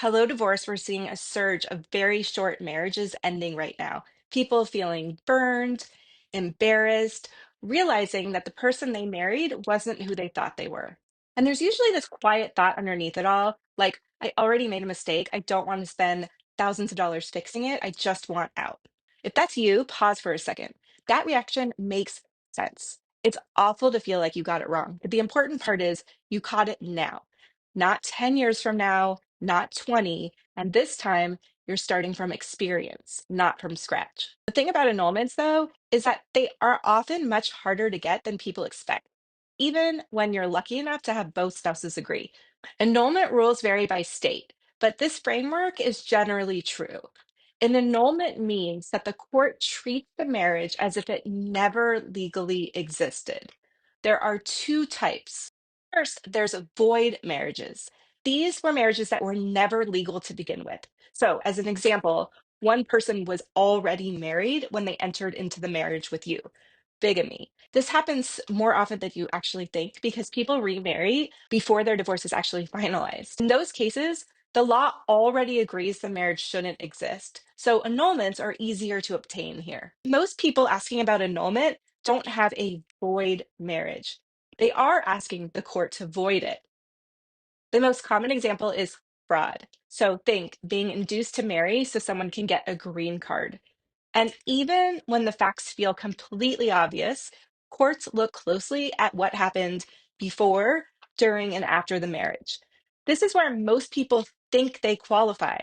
Hello Divorce, we're seeing a surge of very short marriages ending right now. People feeling burned, embarrassed, realizing that the person they married wasn't who they thought they were. And there's usually this quiet thought underneath it all, like, I already made a mistake. I don't want to spend thousands of dollars fixing it. I just want out. If that's you, pause for a second. That reaction makes sense. It's awful to feel like you got it wrong. But the important part is you caught it now, not 10 years from now, not 20. And this time, you're starting from experience, not from scratch. The thing about annulments, though, is that they are often much harder to get than people expect, even when you're lucky enough to have both spouses agree. Annulment rules vary by state, but this framework is generally true. An annulment means that the court treats the marriage as if it never legally existed. There are two types. First, there's void marriages. These were marriages that were never legal to begin with. So, as an example, one person was already married when they entered into the marriage with you. Bigamy. This happens more often than you actually think because people remarry before their divorce is actually finalized. In those cases, the law already agrees the marriage shouldn't exist. So annulments are easier to obtain here. Most people asking about annulment don't have a void marriage. They are asking the court to void it. The most common example is fraud. So think being induced to marry so someone can get a green card. And even when the facts feel completely obvious, courts look closely at what happened before, during, and after the marriage. This is where most people think they qualify.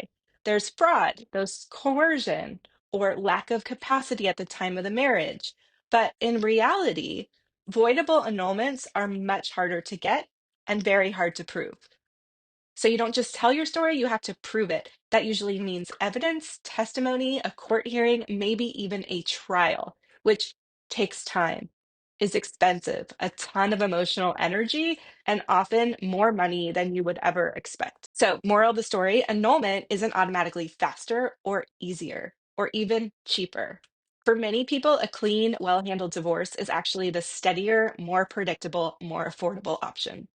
There's fraud, there's coercion, or lack of capacity at the time of the marriage. But in reality, voidable annulments are much harder to get and very hard to prove. So you don't just tell your story, you have to prove it. That usually means evidence, testimony, a court hearing, maybe even a trial, which takes time, is expensive, a ton of emotional energy, and often more money than you would ever expect. So, moral of the story, annulment isn't automatically faster or easier or even cheaper. For many people, a clean, well handled divorce is actually the steadier, more predictable, more affordable option.